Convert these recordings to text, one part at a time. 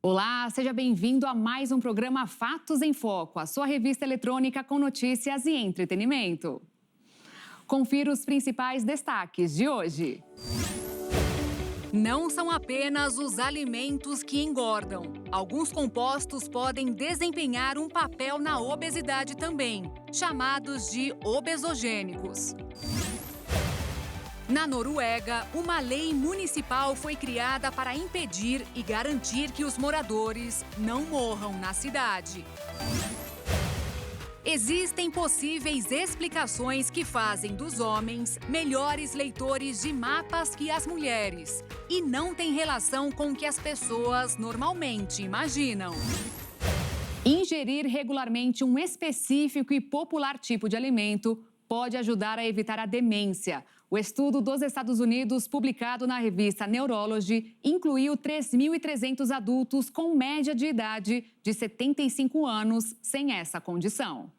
Olá, seja bem-vindo a mais um programa Fatos em Foco, a sua revista eletrônica com notícias e entretenimento. Confira os principais destaques de hoje. Não são apenas os alimentos que engordam. Alguns compostos podem desempenhar um papel na obesidade também, chamados de obesogênicos. Na Noruega, uma lei municipal foi criada para impedir e garantir que os moradores não morram na cidade. Existem possíveis explicações que fazem dos homens melhores leitores de mapas que as mulheres e não tem relação com o que as pessoas normalmente imaginam. Ingerir regularmente um específico e popular tipo de alimento pode ajudar a evitar a demência. O estudo dos Estados Unidos, publicado na revista Neurology, incluiu 3.300 adultos com média de idade de 75 anos sem essa condição.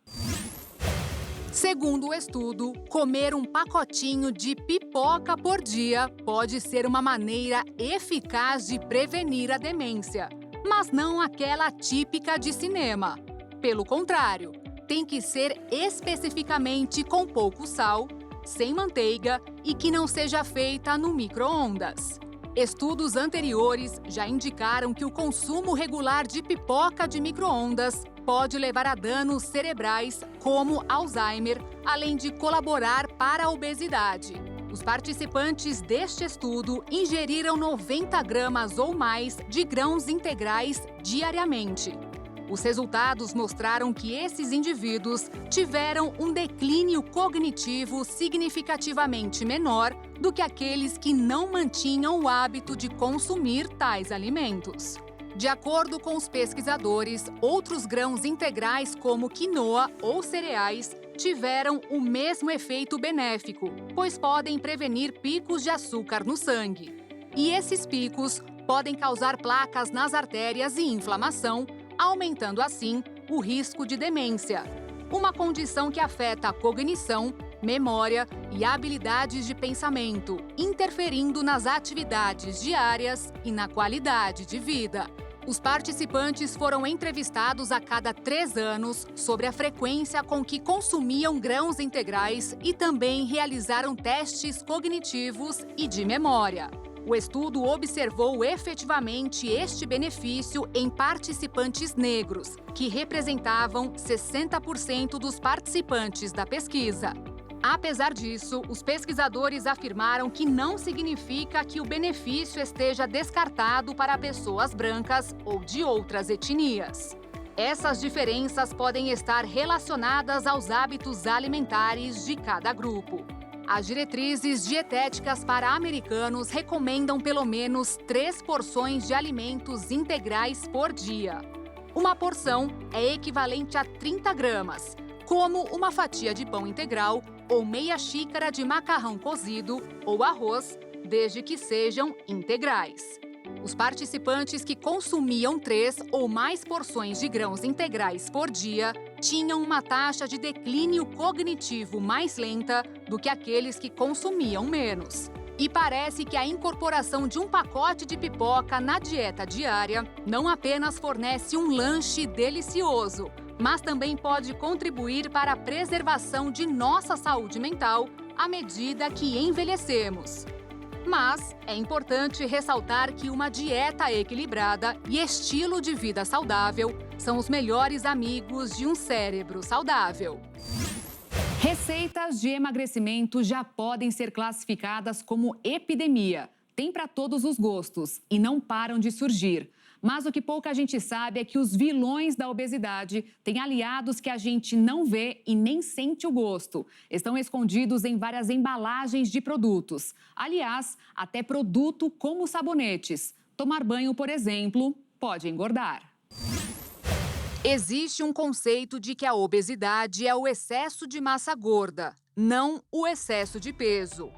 Segundo o estudo, comer um pacotinho de pipoca por dia pode ser uma maneira eficaz de prevenir a demência, mas não aquela típica de cinema. Pelo contrário, tem que ser especificamente com pouco sal, sem manteiga e que não seja feita no micro-ondas. Estudos anteriores já indicaram que o consumo regular de pipoca de micro-ondas pode levar a danos cerebrais, como Alzheimer, além de colaborar para a obesidade. Os participantes deste estudo ingeriram 90 gramas ou mais de grãos integrais diariamente. Os resultados mostraram que esses indivíduos tiveram um declínio cognitivo significativamente menor do que aqueles que não mantinham o hábito de consumir tais alimentos. De acordo com os pesquisadores, outros grãos integrais como quinoa ou cereais tiveram o mesmo efeito benéfico, pois podem prevenir picos de açúcar no sangue. E esses picos podem causar placas nas artérias e inflamação, aumentando assim o risco de demência, uma condição que afeta a cognição, memória e habilidades de pensamento, interferindo nas atividades diárias e na qualidade de vida. Os participantes foram entrevistados a cada 3 anos sobre a frequência com que consumiam grãos integrais e também realizaram testes cognitivos e de memória. O estudo observou efetivamente este benefício em participantes negros, que representavam 60% dos participantes da pesquisa. Apesar disso, os pesquisadores afirmaram que não significa que o benefício esteja descartado para pessoas brancas ou de outras etnias. Essas diferenças podem estar relacionadas aos hábitos alimentares de cada grupo. As diretrizes dietéticas para americanos recomendam pelo menos 3 porções de alimentos integrais por dia. Uma porção é equivalente a 30 gramas, como uma fatia de pão integral ou meia xícara de macarrão cozido ou arroz, desde que sejam integrais. Os participantes que consumiam 3 ou mais porções de grãos integrais por dia tinham uma taxa de declínio cognitivo mais lenta do que aqueles que consumiam menos. E parece que a incorporação de um pacote de pipoca na dieta diária não apenas fornece um lanche delicioso, mas também pode contribuir para a preservação de nossa saúde mental à medida que envelhecemos. Mas é importante ressaltar que uma dieta equilibrada e estilo de vida saudável são os melhores amigos de um cérebro saudável. Receitas de emagrecimento já podem ser classificadas como epidemia. Tem para todos os gostos e não param de surgir. Mas o que pouca gente sabe é que os vilões da obesidade têm aliados que a gente não vê e nem sente o gosto. Estão escondidos em várias embalagens de produtos. Aliás, até produto como sabonetes. Tomar banho, por exemplo, pode engordar. Existe um conceito de que a obesidade é o excesso de massa gorda, não o excesso de peso.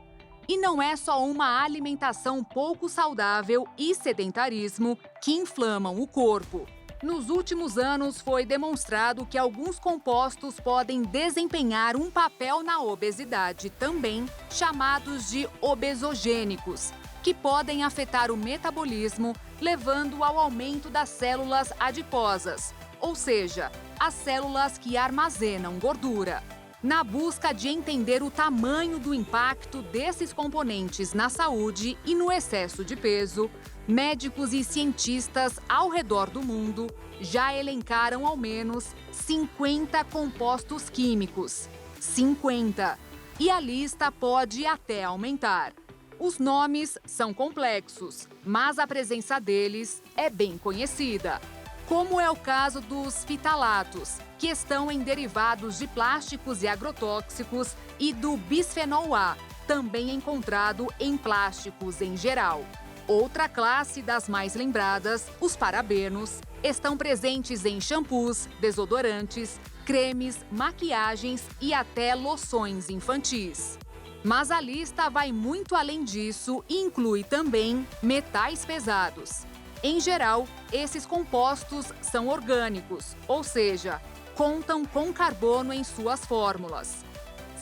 E não é só uma alimentação pouco saudável e sedentarismo que inflamam o corpo. Nos últimos anos, foi demonstrado que alguns compostos podem desempenhar um papel na obesidade também, chamados de obesogênicos, que podem afetar o metabolismo, levando ao aumento das células adiposas, ou seja, as células que armazenam gordura. Na busca de entender o tamanho do impacto desses componentes na saúde e no excesso de peso, médicos e cientistas ao redor do mundo já elencaram ao menos 50 compostos químicos. 50! E a lista pode até aumentar. Os nomes são complexos, mas a presença deles é bem conhecida. Como é o caso dos fitalatos, que estão em derivados de plásticos e agrotóxicos, e do bisfenol A, também encontrado em plásticos em geral. Outra classe das mais lembradas, os parabenos, estão presentes em shampoos, desodorantes, cremes, maquiagens e até loções infantis. Mas a lista vai muito além disso e inclui também metais pesados. Em geral, esses compostos são orgânicos, ou seja, contam com carbono em suas fórmulas.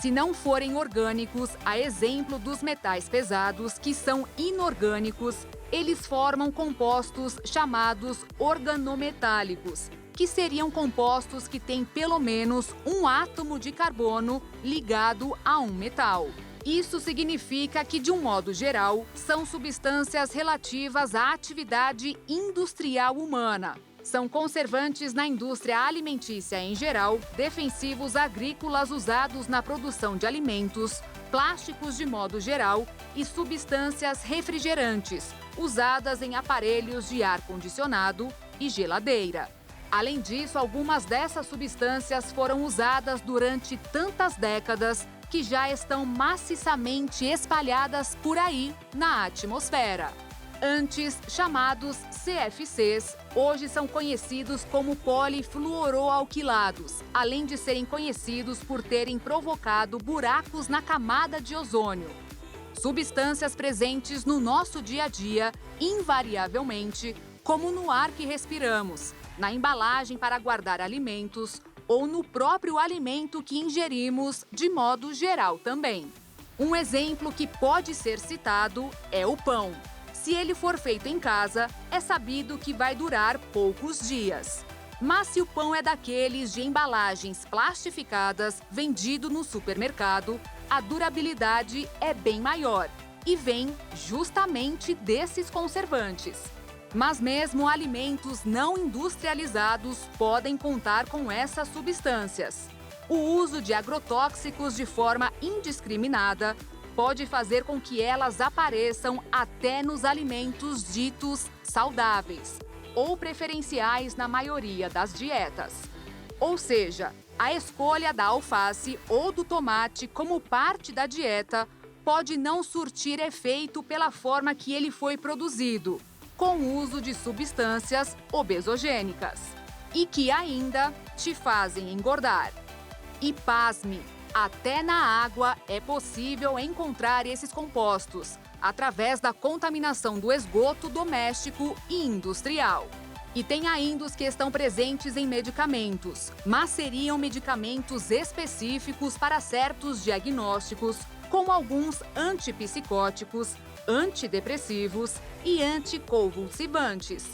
Se não forem orgânicos, a exemplo dos metais pesados, que são inorgânicos, eles formam compostos chamados organometálicos, que seriam compostos que têm pelo menos um átomo de carbono ligado a um metal. Isso significa que, de um modo geral, são substâncias relativas à atividade industrial humana. São conservantes na indústria alimentícia em geral, defensivos agrícolas usados na produção de alimentos, plásticos de modo geral e substâncias refrigerantes, usadas em aparelhos de ar-condicionado e geladeira. Além disso, algumas dessas substâncias foram usadas durante tantas décadas que já estão maciçamente espalhadas por aí na atmosfera. Antes chamados CFCs, hoje são conhecidos como polifluoroalquilados, além de serem conhecidos por terem provocado buracos na camada de ozônio. Substâncias presentes no nosso dia a dia, invariavelmente, como no ar que respiramos, na embalagem para guardar alimentos, ou no próprio alimento que ingerimos de modo geral também. Um exemplo que pode ser citado é o pão. Se ele for feito em casa, é sabido que vai durar poucos dias. Mas se o pão é daqueles de embalagens plastificadas vendido no supermercado, a durabilidade é bem maior e vem justamente desses conservantes. Mas mesmo alimentos não industrializados podem contar com essas substâncias. O uso de agrotóxicos de forma indiscriminada pode fazer com que elas apareçam até nos alimentos ditos saudáveis ou preferenciais na maioria das dietas. Ou seja, a escolha da alface ou do tomate como parte da dieta pode não surtir efeito pela forma que ele foi produzido, com o uso de substâncias obesogênicas, e que ainda te fazem engordar. E pasme, até na água é possível encontrar esses compostos, através da contaminação do esgoto doméstico e industrial. E tem ainda os que estão presentes em medicamentos, mas seriam medicamentos específicos para certos diagnósticos, como alguns antipsicóticos, antidepressivos e anticonvulsivantes.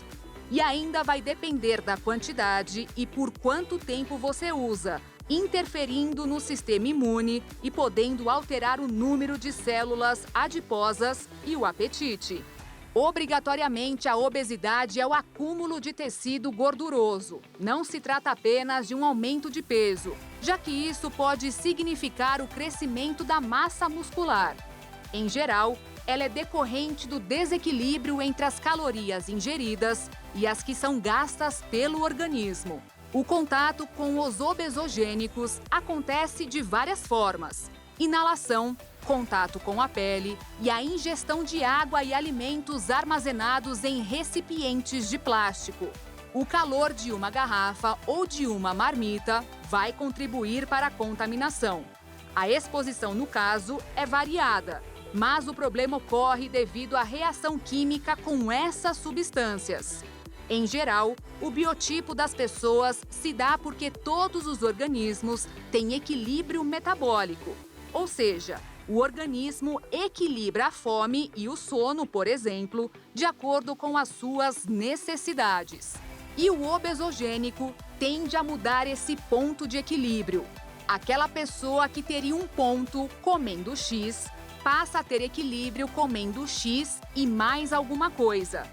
E ainda vai depender da quantidade e por quanto tempo você usa, interferindo no sistema imune e podendo alterar o número de células adiposas e o apetite. Obrigatoriamente, a obesidade é o acúmulo de tecido gorduroso. Não se trata apenas de um aumento de peso, já que isso pode significar o crescimento da massa muscular. Em geral, ela é decorrente do desequilíbrio entre as calorias ingeridas e as que são gastas pelo organismo. O contato com os obesogênicos acontece de várias formas: inalação, contato com a pele e a ingestão de água e alimentos armazenados em recipientes de plástico. O calor de uma garrafa ou de uma marmita vai contribuir para a contaminação. A exposição, no caso, é variada, mas o problema ocorre devido à reação química com essas substâncias. Em geral, o biotipo das pessoas se dá porque todos os organismos têm equilíbrio metabólico, ou seja, O organismo equilibra a fome e o sono, por exemplo, de acordo com as suas necessidades. E o obesogênico tende a mudar esse ponto de equilíbrio. Aquela pessoa que teria um ponto comendo X passa a ter equilíbrio comendo X e mais alguma coisa.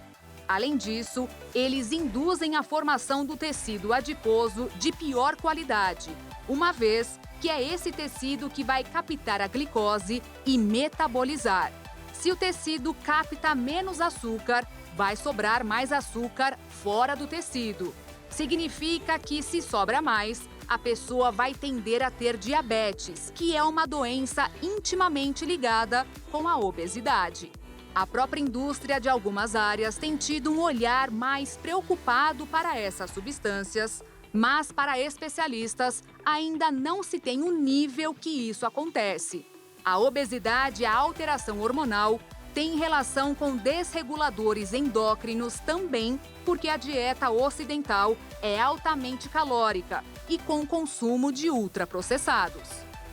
Além disso, eles induzem a formação do tecido adiposo de pior qualidade, uma vez que é esse tecido que vai captar a glicose e metabolizar. Se o tecido capta menos açúcar, vai sobrar mais açúcar fora do tecido. Significa que, se sobra mais, a pessoa vai tender a ter diabetes, que é uma doença intimamente ligada com a obesidade. A própria indústria de algumas áreas tem tido um olhar mais preocupado para essas substâncias, mas para especialistas ainda não se tem o nível que isso acontece. A obesidade e a alteração hormonal têm relação com desreguladores endócrinos também, porque a dieta ocidental é altamente calórica e com consumo de ultraprocessados.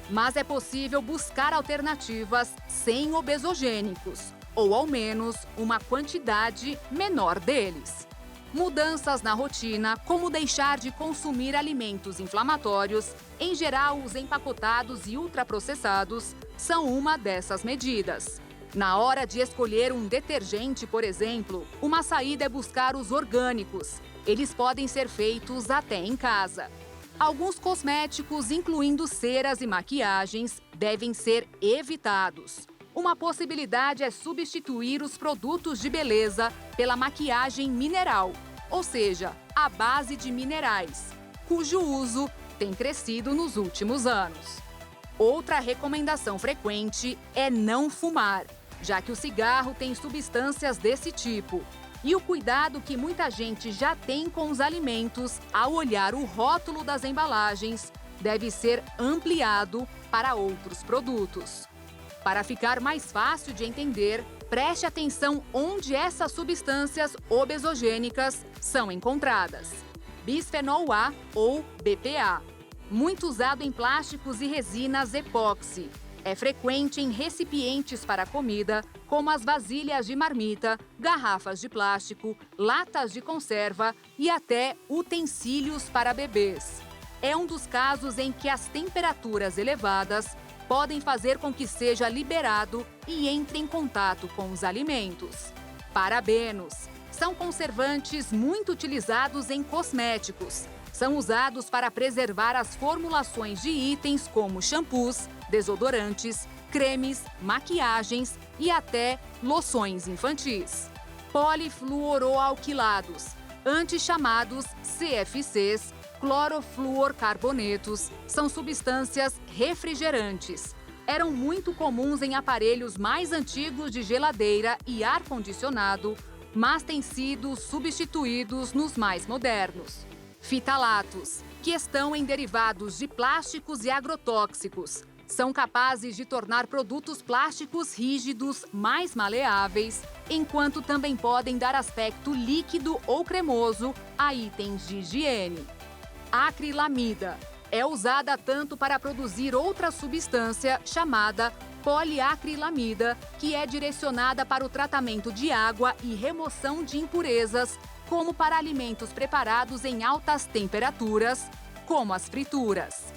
Mas é possível buscar alternativas sem obesogênicos, ou ao menos uma quantidade menor deles. Mudanças na rotina, como deixar de consumir alimentos inflamatórios, em geral os empacotados e ultraprocessados, são uma dessas medidas. Na hora de escolher um detergente, por exemplo, uma saída é buscar os orgânicos. Eles podem ser feitos até em casa. Alguns cosméticos, incluindo ceras e maquiagens, devem ser evitados. Uma possibilidade é substituir os produtos de beleza pela maquiagem mineral, ou seja, à base de minerais, cujo uso tem crescido nos últimos anos. Outra recomendação frequente é não fumar, já que o cigarro tem substâncias desse tipo. E o cuidado que muita gente já tem com os alimentos ao olhar o rótulo das embalagens deve ser ampliado para outros produtos. Para ficar mais fácil de entender, preste atenção onde essas substâncias obesogênicas são encontradas. Bisfenol A ou BPA, muito usado em plásticos e resinas epóxi. É frequente em recipientes para comida, como as vasilhas de marmita, garrafas de plástico, latas de conserva e até utensílios para bebês. É um dos casos em que as temperaturas elevadas podem fazer com que seja liberado e entre em contato com os alimentos. Parabenos são conservantes muito utilizados em cosméticos. São usados para preservar as formulações de itens como shampoos, desodorantes, cremes, maquiagens e até loções infantis. Polifluoroalquilados, antes chamados CFCs, clorofluorcarbonetos, são substâncias refrigerantes. Eram muito comuns em aparelhos mais antigos de geladeira e ar-condicionado, mas têm sido substituídos nos mais modernos. Fitalatos, que estão em derivados de plásticos e agrotóxicos. São capazes de tornar produtos plásticos rígidos mais maleáveis, enquanto também podem dar aspecto líquido ou cremoso a itens de higiene. A acrilamida é usada tanto para produzir outra substância chamada poliacrilamida, que é direcionada para o tratamento de água e remoção de impurezas, como para alimentos preparados em altas temperaturas, como as frituras.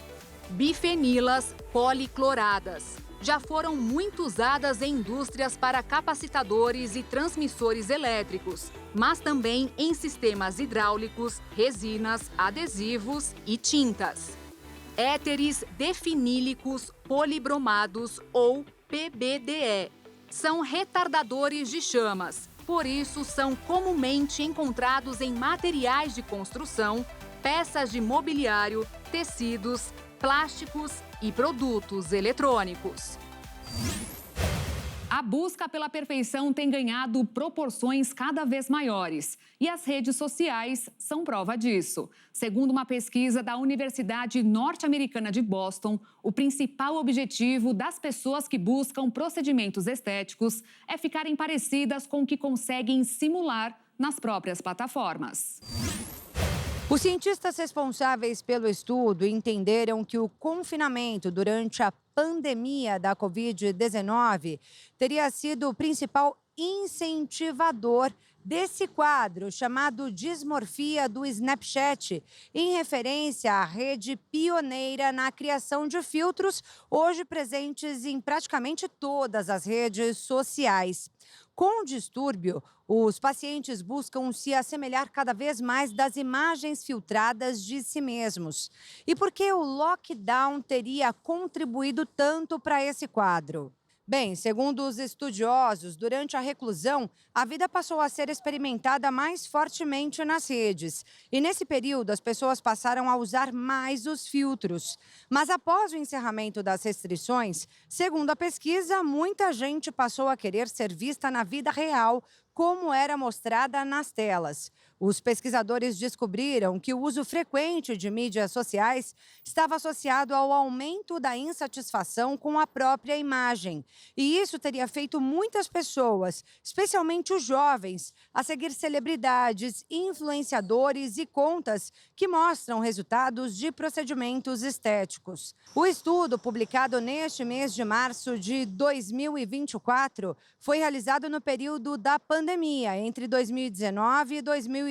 Bifenilas policloradas já foram muito usadas em indústrias para capacitadores e transmissores elétricos, mas também em sistemas hidráulicos, resinas, adesivos e tintas. Éteres definílicos polibromados ou PBDE são retardadores de chamas, por isso são comumente encontrados em materiais de construção, peças de mobiliário, tecidos, plásticos e produtos eletrônicos. A busca pela perfeição tem ganhado proporções cada vez maiores e as redes sociais são prova disso. Segundo uma pesquisa da Universidade Norte-Americana de Boston, o principal objetivo das pessoas que buscam procedimentos estéticos é ficarem parecidas com o que conseguem simular nas próprias plataformas. Os cientistas responsáveis pelo estudo entenderam que o confinamento durante a pandemia da Covid-19 teria sido o principal incentivador desse quadro chamado Dismorfia do Snapchat, em referência à rede pioneira na criação de filtros, hoje presentes em praticamente todas as redes sociais. Com o distúrbio, os pacientes buscam se assemelhar cada vez mais das imagens filtradas de si mesmos. E por que o lockdown teria contribuído tanto para esse quadro? Bem, segundo os estudiosos, durante a reclusão, a vida passou a ser experimentada mais fortemente nas redes. E nesse período, as pessoas passaram a usar mais os filtros. Mas após o encerramento das restrições, segundo a pesquisa, muita gente passou a querer ser vista na vida real, como era mostrada nas telas. Os pesquisadores descobriram que o uso frequente de mídias sociais estava associado ao aumento da insatisfação com a própria imagem. E isso teria feito muitas pessoas, especialmente os jovens, a seguir celebridades, influenciadores e contas que mostram resultados de procedimentos estéticos. O estudo, publicado neste mês de março de 2024, foi realizado no período da pandemia, entre 2019 e 2021,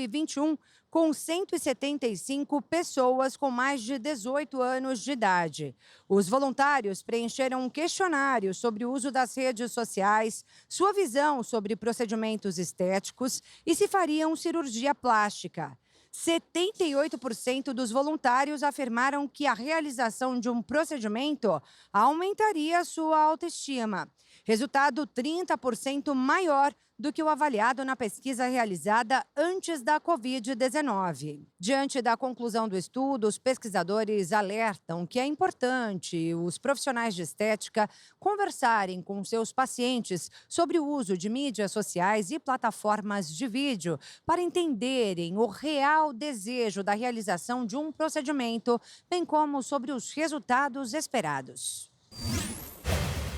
com 175 pessoas com mais de 18 anos de idade. Os voluntários preencheram um questionário sobre o uso das redes sociais, sua visão sobre procedimentos estéticos e se fariam cirurgia plástica. 78% dos voluntários afirmaram que a realização de um procedimento aumentaria sua autoestima. Resultado 30% maior do que o avaliado na pesquisa realizada antes da Covid-19. Diante da conclusão do estudo, os pesquisadores alertam que é importante os profissionais de estética conversarem com seus pacientes sobre o uso de mídias sociais e plataformas de vídeo para entenderem o real desejo da realização de um procedimento, bem como sobre os resultados esperados.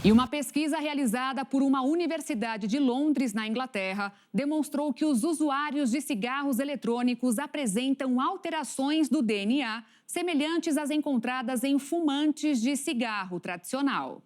E uma pesquisa realizada por uma universidade de Londres, na Inglaterra, demonstrou que os usuários de cigarros eletrônicos apresentam alterações do DNA semelhantes às encontradas em fumantes de cigarro tradicional.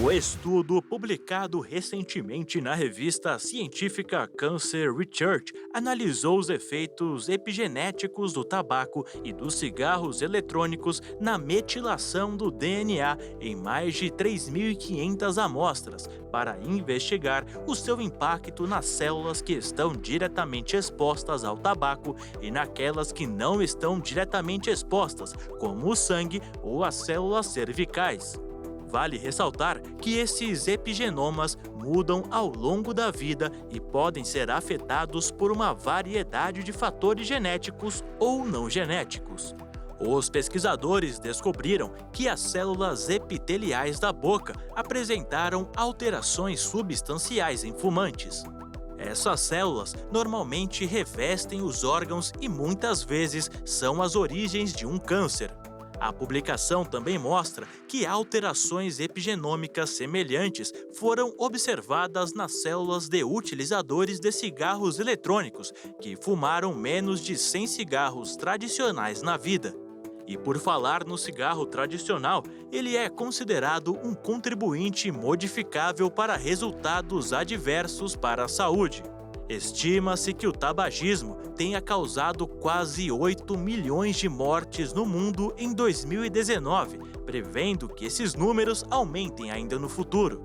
O estudo, publicado recentemente na revista científica Cancer Research, analisou os efeitos epigenéticos do tabaco e dos cigarros eletrônicos na metilação do DNA em mais de 3.500 amostras, para investigar o seu impacto nas células que estão diretamente expostas ao tabaco e naquelas que não estão diretamente expostas, como o sangue ou as células cervicais. Vale ressaltar que esses epigenomas mudam ao longo da vida e podem ser afetados por uma variedade de fatores genéticos ou não genéticos. Os pesquisadores descobriram que as células epiteliais da boca apresentaram alterações substanciais em fumantes. Essas células normalmente revestem os órgãos e muitas vezes são as origens de um câncer. A publicação também mostra que alterações epigenômicas semelhantes foram observadas nas células de utilizadores de cigarros eletrônicos que fumaram menos de 100 cigarros tradicionais na vida. E por falar no cigarro tradicional, ele é considerado um contribuinte modificável para resultados adversos para a saúde. Estima-se que o tabagismo tenha causado quase 8 milhões de mortes no mundo em 2019, prevendo que esses números aumentem ainda no futuro.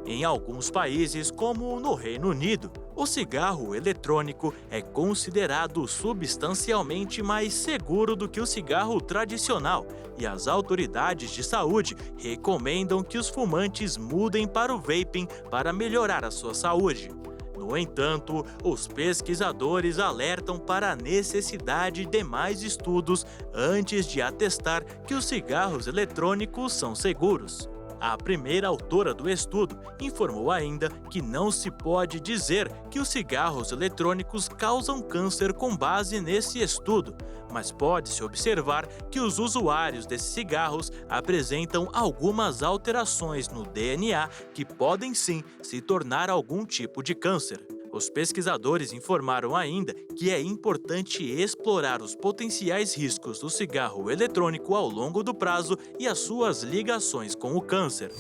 Em alguns países, como no Reino Unido, o cigarro eletrônico é considerado substancialmente mais seguro do que o cigarro tradicional e as autoridades de saúde recomendam que os fumantes mudem para o vaping para melhorar a sua saúde. No entanto, os pesquisadores alertam para a necessidade de mais estudos antes de atestar que os cigarros eletrônicos são seguros. A primeira autora do estudo informou ainda que não se pode dizer que os cigarros eletrônicos causam câncer com base nesse estudo, mas pode-se observar que os usuários desses cigarros apresentam algumas alterações no DNA que podem sim se tornar algum tipo de câncer. Os pesquisadores informaram ainda que é importante explorar os potenciais riscos do cigarro eletrônico ao longo do prazo e as suas ligações com o câncer.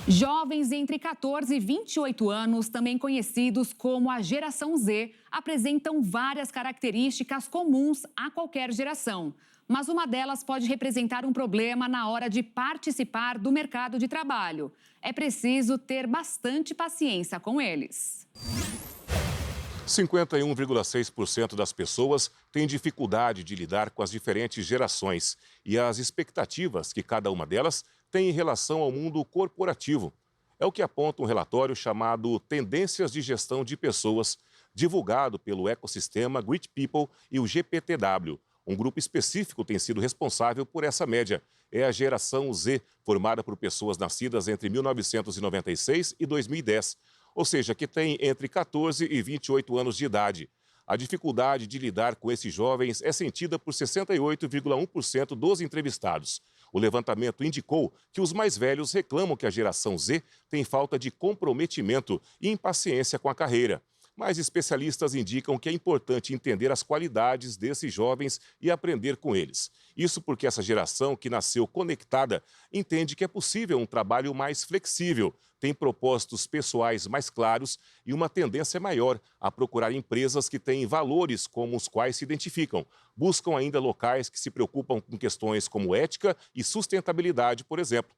Jovens entre 14 e 28 anos, também conhecidos como a geração Z, apresentam várias características comuns a qualquer geração. Mas uma delas pode representar um problema na hora de participar do mercado de trabalho. É preciso ter bastante paciência com eles. 51,6% das pessoas têm dificuldade de lidar com as diferentes gerações e as expectativas que cada uma delas tem em relação ao mundo corporativo. É o que aponta um relatório chamado Tendências de Gestão de Pessoas, divulgado pelo ecossistema Great People e o GPTW. Um grupo específico tem sido responsável por essa média. É a geração Z, formada por pessoas nascidas entre 1996 e 2010, ou seja, que tem entre 14 e 28 anos de idade. A dificuldade de lidar com esses jovens é sentida por 68,1% dos entrevistados. O levantamento indicou que os mais velhos reclamam que a geração Z tem falta de comprometimento e impaciência com a carreira. Mas especialistas indicam que é importante entender as qualidades desses jovens e aprender com eles. Isso porque essa geração, que nasceu conectada, entende que é possível um trabalho mais flexível, tem propósitos pessoais mais claros e uma tendência maior a procurar empresas que têm valores como os quais se identificam. Buscam ainda locais que se preocupam com questões como ética e sustentabilidade, por exemplo.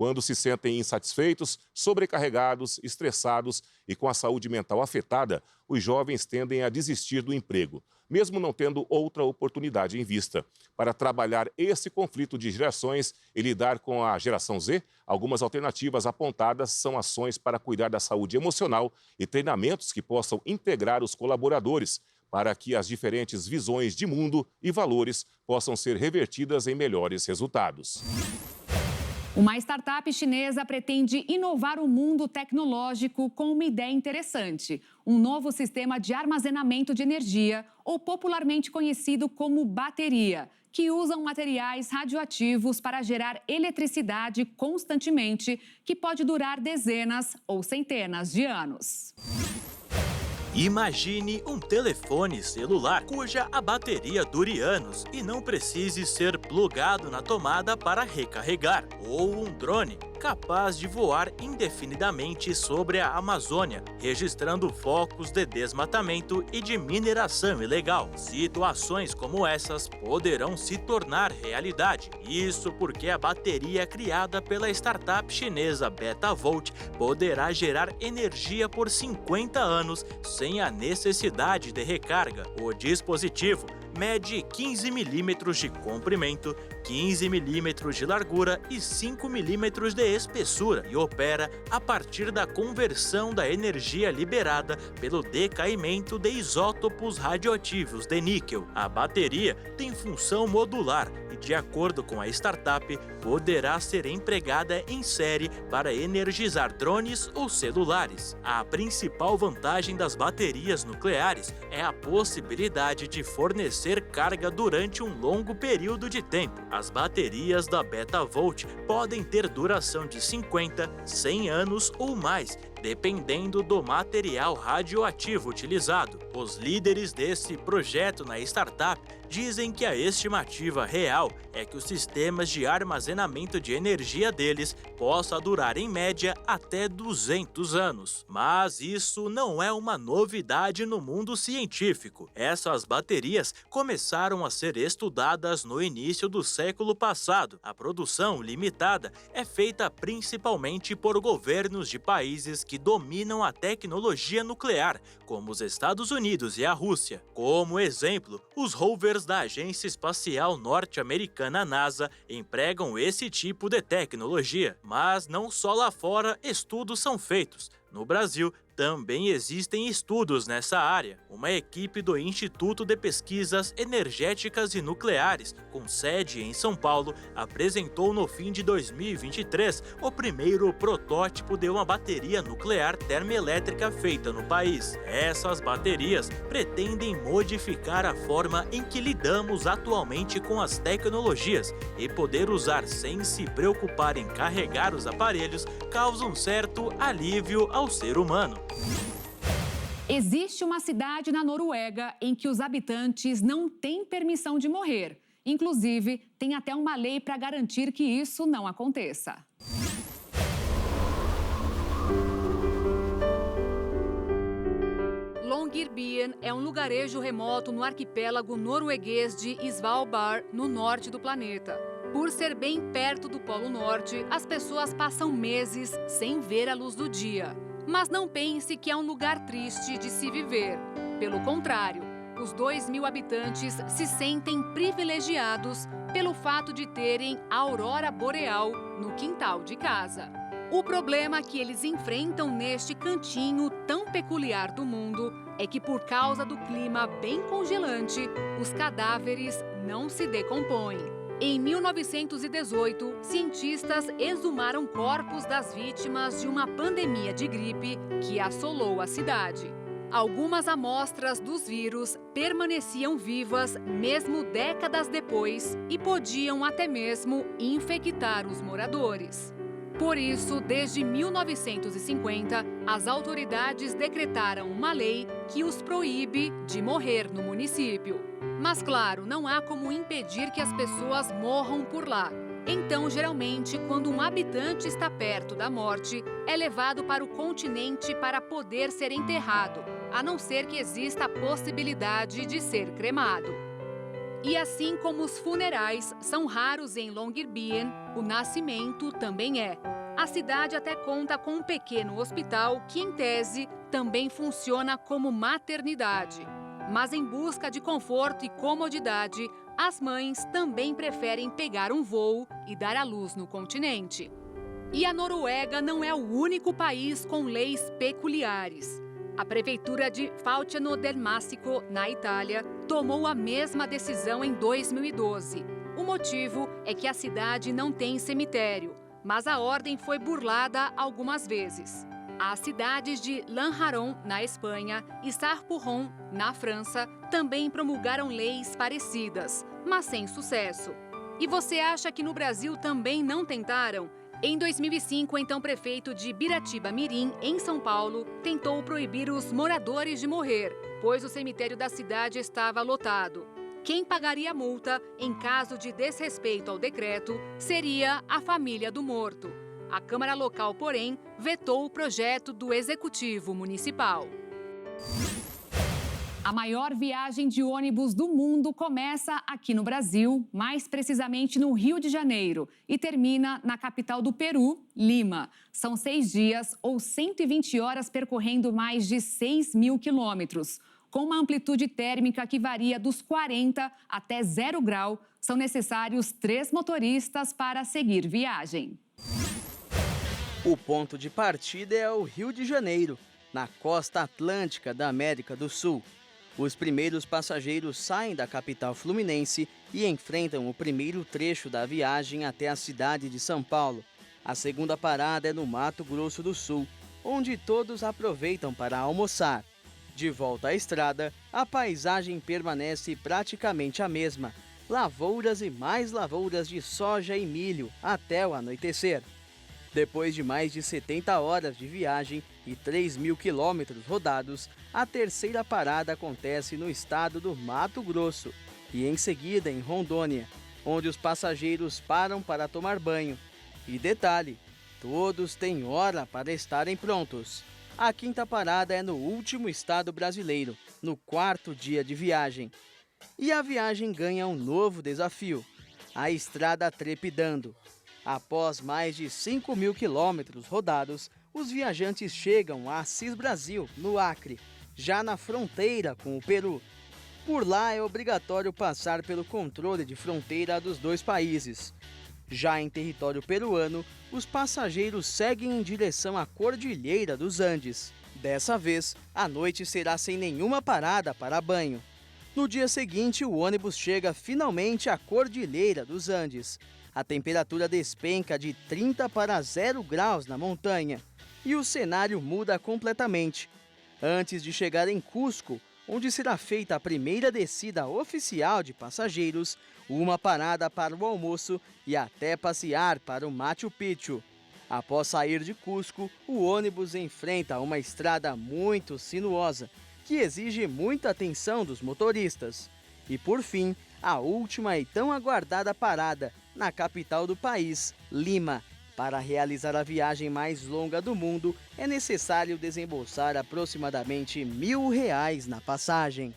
Quando se sentem insatisfeitos, sobrecarregados, estressados e com a saúde mental afetada, os jovens tendem a desistir do emprego, mesmo não tendo outra oportunidade em vista. Para trabalhar esse conflito de gerações e lidar com a geração Z, algumas alternativas apontadas são ações para cuidar da saúde emocional e treinamentos que possam integrar os colaboradores, para que as diferentes visões de mundo e valores possam ser revertidas em melhores resultados. Uma startup chinesa pretende inovar o mundo tecnológico com uma ideia interessante: um novo sistema de armazenamento de energia, ou popularmente conhecido como bateria, que usam materiais radioativos para gerar eletricidade constantemente, que pode durar dezenas ou centenas de anos. Imagine um telefone celular cuja a bateria dure anos e não precise ser plugado na tomada para recarregar, ou um drone capaz de voar indefinidamente sobre a Amazônia, registrando focos de desmatamento e de mineração ilegal. Situações como essas poderão se tornar realidade. Isso porque a bateria criada pela startup chinesa Betavolt poderá gerar energia por 50 anos sem a necessidade de recarga. O dispositivo mede 15 milímetros de comprimento, 15 milímetros de largura e 5 milímetros de espessura e opera a partir da conversão da energia liberada pelo decaimento de isótopos radioativos de níquel. A bateria tem função modular e, de acordo com a startup, poderá ser empregada em série para energizar drones ou celulares. A principal vantagem das baterias nucleares é a possibilidade de fornecer carga durante um longo período de tempo. As baterias da Betavolt podem ter duração de 50, 100 anos ou mais, dependendo do material radioativo utilizado. Os líderes desse projeto na startup dizem que a estimativa real é que os sistemas de armazenamento de energia deles possa durar em média até 200 anos. Mas isso não é uma novidade no mundo científico. Essas baterias começaram a ser estudadas no início do século passado. A produção limitada é feita principalmente por governos de países que dominam a tecnologia nuclear, como os Estados Unidos e a Rússia. Como exemplo, os rovers da Agência Espacial Norte-Americana NASA empregam esse tipo de tecnologia. Mas não só lá fora estudos são feitos. No Brasil, também existem estudos nessa área. Uma equipe do Instituto de Pesquisas Energéticas e Nucleares, com sede em São Paulo, apresentou no fim de 2023 o primeiro protótipo de uma bateria nuclear termoelétrica feita no país. Essas baterias pretendem modificar a forma em que lidamos atualmente com as tecnologias e poder usar sem se preocupar em carregar os aparelhos causa um certo alívio ao ser humano. Existe uma cidade na Noruega em que os habitantes não têm permissão de morrer. Inclusive, tem até uma lei para garantir que isso não aconteça. Longyearbyen é um lugarejo remoto no arquipélago norueguês de Svalbard, no norte do planeta. Por ser bem perto do Polo Norte, as pessoas passam meses sem ver a luz do dia. Mas não pense que é um lugar triste de se viver. Pelo contrário, os 2.000 habitantes se sentem privilegiados pelo fato de terem a aurora boreal no quintal de casa. O problema que eles enfrentam neste cantinho tão peculiar do mundo é que, por causa do clima bem congelante, os cadáveres não se decompõem. Em 1918, cientistas exumaram corpos das vítimas de uma pandemia de gripe que assolou a cidade. Algumas amostras dos vírus permaneciam vivas mesmo décadas depois e podiam até mesmo infectar os moradores. Por isso, desde 1950, as autoridades decretaram uma lei que os proíbe de morrer no município. Mas, claro, não há como impedir que as pessoas morram por lá. Então, geralmente, quando um habitante está perto da morte, é levado para o continente para poder ser enterrado, a não ser que exista a possibilidade de ser cremado. E assim como os funerais são raros em Longyearbyen, o nascimento também é. A cidade até conta com um pequeno hospital que, em tese, também funciona como maternidade. Mas em busca de conforto e comodidade, as mães também preferem pegar um voo e dar à luz no continente. E a Noruega não é o único país com leis peculiares. A prefeitura de Falciano-del-Massico, na Itália, tomou a mesma decisão em 2012. O motivo é que a cidade não tem cemitério, mas a ordem foi burlada algumas vezes. As cidades de Lanjaron, na Espanha, e Sarpurron, na França, também promulgaram leis parecidas, mas sem sucesso. E você acha que no Brasil também não tentaram? Em 2005, o então prefeito de Biratiba-Mirim, em São Paulo, tentou proibir os moradores de morrer, pois o cemitério da cidade estava lotado. Quem pagaria a multa, em caso de desrespeito ao decreto, seria a família do morto. A Câmara local, porém, vetou o projeto do Executivo Municipal. A maior viagem de ônibus do mundo começa aqui no Brasil, mais precisamente no Rio de Janeiro, e termina na capital do Peru, Lima. São 6 dias ou 120 horas percorrendo mais de 6.000 quilômetros. Com uma amplitude térmica que varia dos 40 até 0 grau, são necessários 3 motoristas para seguir viagem. O ponto de partida é o Rio de Janeiro, na costa atlântica da América do Sul. Os primeiros passageiros saem da capital fluminense e enfrentam o primeiro trecho da viagem até a cidade de São Paulo. A segunda parada é no Mato Grosso do Sul, onde todos aproveitam para almoçar. De volta à estrada, a paisagem permanece praticamente a mesma. Lavouras e mais lavouras de soja e milho até o anoitecer. Depois de mais de 70 horas de viagem e 3.000 quilômetros rodados, a terceira parada acontece no estado do Mato Grosso e em seguida em Rondônia, onde os passageiros param para tomar banho. E detalhe, todos têm hora para estarem prontos. A quinta parada é no último estado brasileiro, no 4º dia de viagem. E a viagem ganha um novo desafio, a estrada trepidando. Após mais de 5.000 quilômetros rodados, os viajantes chegam a Assis Brasil, no Acre, já na fronteira com o Peru. Por lá é obrigatório passar pelo controle de fronteira dos dois países. Já em território peruano, os passageiros seguem em direção à Cordilheira dos Andes. Dessa vez, a noite será sem nenhuma parada para banho. No dia seguinte, o ônibus chega finalmente à Cordilheira dos Andes. A temperatura despenca de 30 para 0 graus na montanha e o cenário muda completamente. Antes de chegar em Cusco, onde será feita a primeira descida oficial de passageiros, uma parada para o almoço e até passear para o Machu Picchu. Após sair de Cusco, o ônibus enfrenta uma estrada muito sinuosa, que exige muita atenção dos motoristas. E por fim, a última e tão aguardada parada, na capital do país, Lima. Para realizar a viagem mais longa do mundo, é necessário desembolsar aproximadamente R$ 1.000 na passagem.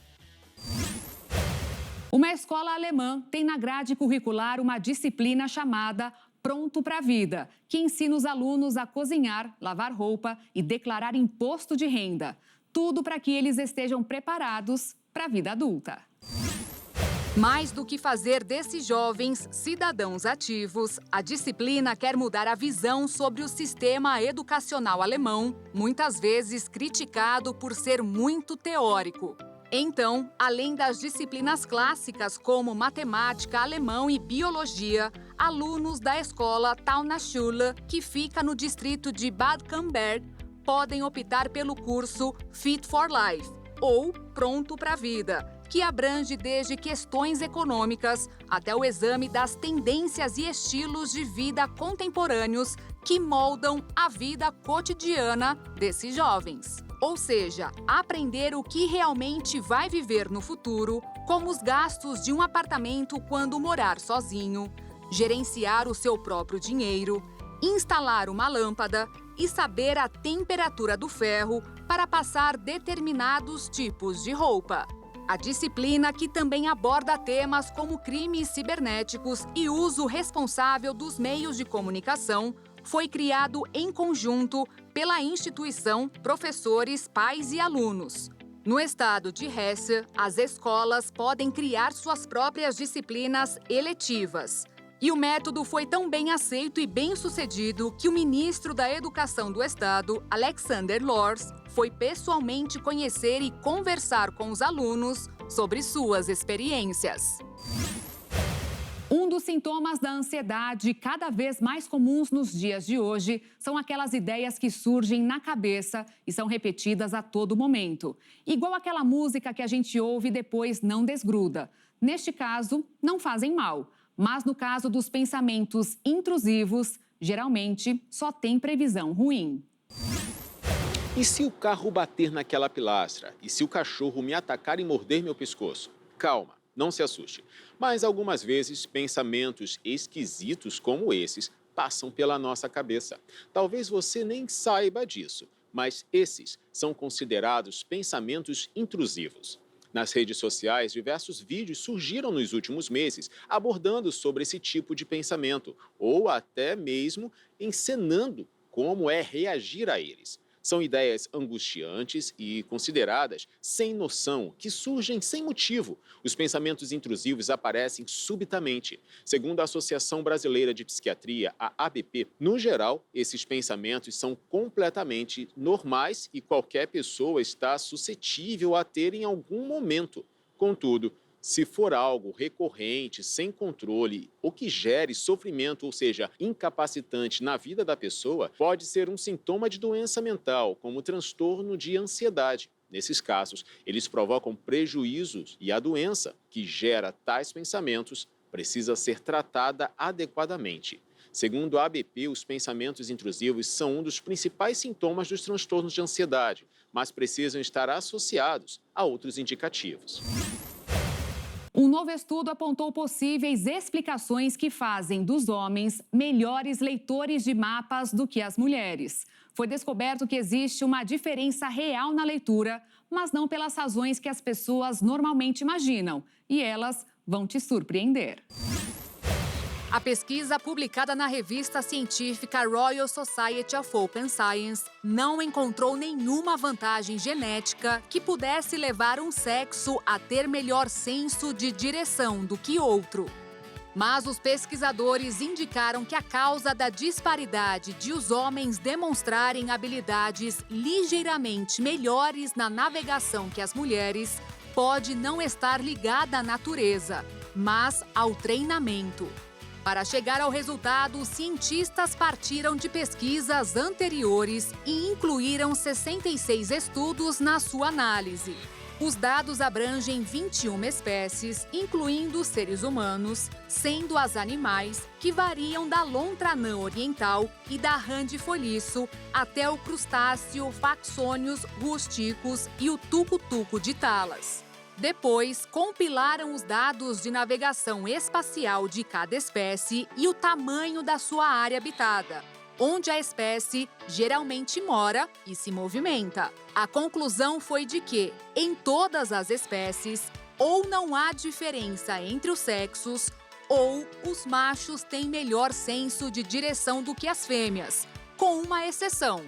Uma escola alemã tem na grade curricular uma disciplina chamada Pronto para a Vida, que ensina os alunos a cozinhar, lavar roupa e declarar imposto de renda. Tudo para que eles estejam preparados para a vida adulta. Mais do que fazer desses jovens cidadãos ativos, a disciplina quer mudar a visão sobre o sistema educacional alemão, muitas vezes criticado por ser muito teórico. Então, além das disciplinas clássicas como matemática, alemão e biologia, alunos da escola Taunaschule, que fica no distrito de Bad Camberg, podem optar pelo curso Fit for Life, ou Pronto para a Vida, que abrange desde questões econômicas até o exame das tendências e estilos de vida contemporâneos que moldam a vida cotidiana desses jovens. Ou seja, aprender o que realmente vai viver no futuro, como os gastos de um apartamento quando morar sozinho, gerenciar o seu próprio dinheiro, instalar uma lâmpada e saber a temperatura do ferro para passar determinados tipos de roupa. A disciplina, que também aborda temas como crimes cibernéticos e uso responsável dos meios de comunicação, foi criado em conjunto pela instituição, professores, pais e alunos. No estado de Hesse, as escolas podem criar suas próprias disciplinas eletivas. E o método foi tão bem aceito e bem-sucedido que o ministro da Educação do Estado, Alexander Lors, foi pessoalmente conhecer e conversar com os alunos sobre suas experiências. Um dos sintomas da ansiedade cada vez mais comuns nos dias de hoje são aquelas ideias que surgem na cabeça e são repetidas a todo momento. Igual aquela música que a gente ouve e depois não desgruda. Neste caso, não fazem mal. Mas no caso dos pensamentos intrusivos, geralmente só tem previsão ruim. E se o carro bater naquela pilastra? E se o cachorro me atacar e morder meu pescoço? Calma, não se assuste. Mas algumas vezes pensamentos esquisitos como esses passam pela nossa cabeça. Talvez você nem saiba disso, mas esses são considerados pensamentos intrusivos. Nas redes sociais, diversos vídeos surgiram nos últimos meses abordando sobre esse tipo de pensamento, ou até mesmo encenando como é reagir a eles. São ideias angustiantes e consideradas sem noção, que surgem sem motivo. Os pensamentos intrusivos aparecem subitamente. Segundo a Associação Brasileira de Psiquiatria, a ABP, no geral, esses pensamentos são completamente normais e qualquer pessoa está suscetível a ter em algum momento. Contudo, se for algo recorrente, sem controle, ou que gere sofrimento, ou seja, incapacitante na vida da pessoa, pode ser um sintoma de doença mental, como transtorno de ansiedade. Nesses casos, eles provocam prejuízos e a doença que gera tais pensamentos precisa ser tratada adequadamente. Segundo a ABP, os pensamentos intrusivos são um dos principais sintomas dos transtornos de ansiedade, mas precisam estar associados a outros indicativos. Um novo estudo apontou possíveis explicações que fazem dos homens melhores leitores de mapas do que as mulheres. Foi descoberto que existe uma diferença real na leitura, mas não pelas razões que as pessoas normalmente imaginam. E elas vão te surpreender. A pesquisa publicada na revista científica Royal Society of Open Science não encontrou nenhuma vantagem genética que pudesse levar um sexo a ter melhor senso de direção do que outro. Mas os pesquisadores indicaram que a causa da disparidade de os homens demonstrarem habilidades ligeiramente melhores na navegação que as mulheres pode não estar ligada à natureza, mas ao treinamento. Para chegar ao resultado, os cientistas partiram de pesquisas anteriores e incluíram 66 estudos na sua análise. Os dados abrangem 21 espécies, incluindo os seres humanos, sendo as animais que variam da lontranã oriental e da rã de folhiço até o crustáceo Faxônios rusticus e o tucutuco de Talas. Depois, compilaram os dados de navegação espacial de cada espécie e o tamanho da sua área habitada, onde a espécie geralmente mora e se movimenta. A conclusão foi de que, em todas as espécies, ou não há diferença entre os sexos, ou os machos têm melhor senso de direção do que as fêmeas, com uma exceção.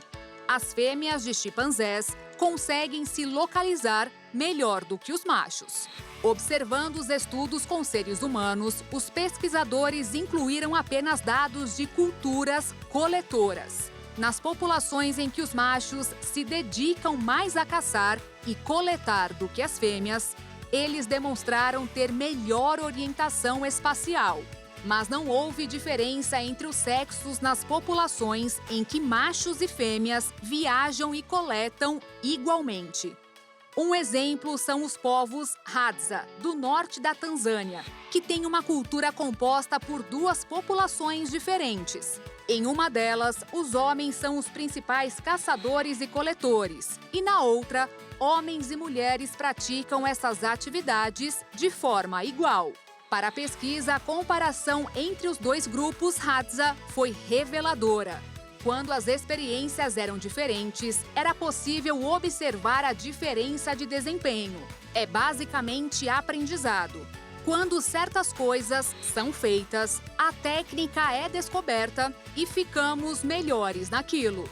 As fêmeas de chimpanzés conseguem se localizar melhor do que os machos. Observando os estudos com seres humanos, os pesquisadores incluíram apenas dados de culturas coletoras. Nas populações em que os machos se dedicam mais a caçar e coletar do que as fêmeas, eles demonstraram ter melhor orientação espacial. Mas não houve diferença entre os sexos nas populações em que machos e fêmeas viajam e coletam igualmente. Um exemplo são os povos Hadza, do norte da Tanzânia, que tem uma cultura composta por duas populações diferentes. Em uma delas, os homens são os principais caçadores e coletores, e na outra, homens e mulheres praticam essas atividades de forma igual. Para a pesquisa, a comparação entre os dois grupos Hadza foi reveladora. Quando as experiências eram diferentes, era possível observar a diferença de desempenho. É basicamente aprendizado. Quando certas coisas são feitas, a técnica é descoberta e ficamos melhores naquilo.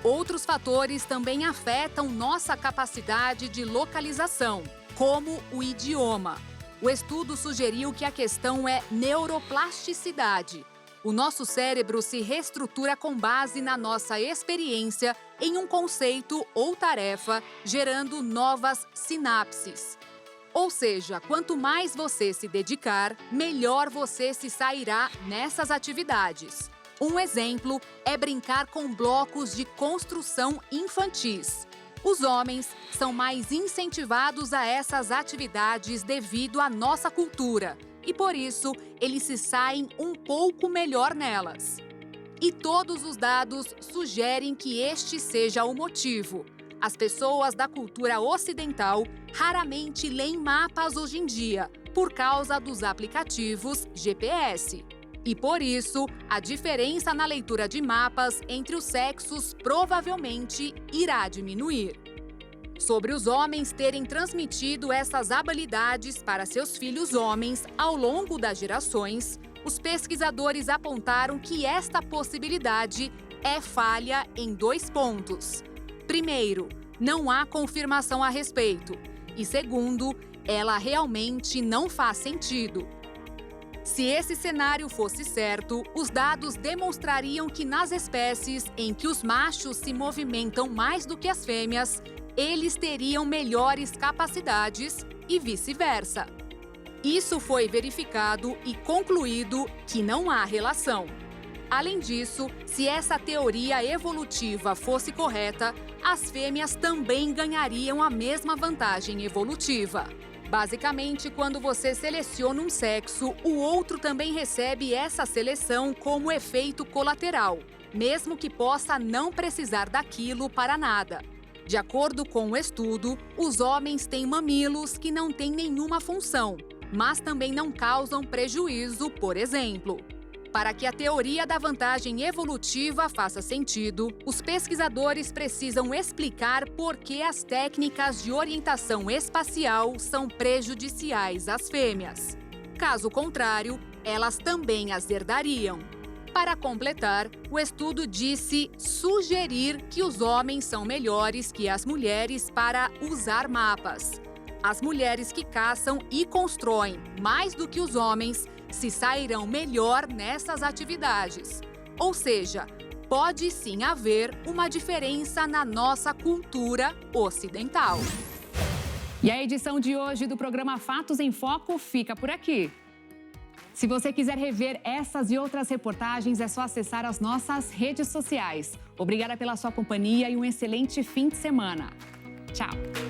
Outros fatores também afetam nossa capacidade de localização, como o idioma. O estudo sugeriu que a questão é neuroplasticidade. O nosso cérebro se reestrutura com base na nossa experiência em um conceito ou tarefa, gerando novas sinapses. Ou seja, quanto mais você se dedicar, melhor você se sairá nessas atividades. Um exemplo é brincar com blocos de construção infantis. Os homens são mais incentivados a essas atividades devido à nossa cultura e, por isso, eles se saem um pouco melhor nelas. E todos os dados sugerem que este seja o motivo. As pessoas da cultura ocidental raramente leem mapas hoje em dia, por causa dos aplicativos GPS. E por isso, a diferença na leitura de mapas entre os sexos provavelmente irá diminuir. Sobre os homens terem transmitido essas habilidades para seus filhos homens ao longo das gerações, os pesquisadores apontaram que esta possibilidade é falha em 2 pontos. Primeiro, não há confirmação a respeito. E segundo, ela realmente não faz sentido. Se esse cenário fosse certo, os dados demonstrariam que nas espécies em que os machos se movimentam mais do que as fêmeas, eles teriam melhores capacidades e vice-versa. Isso foi verificado e concluído que não há relação. Além disso, se essa teoria evolutiva fosse correta, as fêmeas também ganhariam a mesma vantagem evolutiva. Basicamente, quando você seleciona um sexo, o outro também recebe essa seleção como efeito colateral, mesmo que possa não precisar daquilo para nada. De acordo com o estudo, os homens têm mamilos que não têm nenhuma função, mas também não causam prejuízo, por exemplo. Para que a teoria da vantagem evolutiva faça sentido, os pesquisadores precisam explicar por que as técnicas de orientação espacial são prejudiciais às fêmeas. Caso contrário, elas também as herdariam. Para completar, o estudo disse sugerir que os homens são melhores que as mulheres para usar mapas. As mulheres que caçam e constroem mais do que os homens se sairão melhor nessas atividades. Ou seja, pode sim haver uma diferença na nossa cultura ocidental. E a edição de hoje do programa Fatos em Foco fica por aqui. Se você quiser rever essas e outras reportagens, é só acessar as nossas redes sociais. Obrigada pela sua companhia e um excelente fim de semana. Tchau!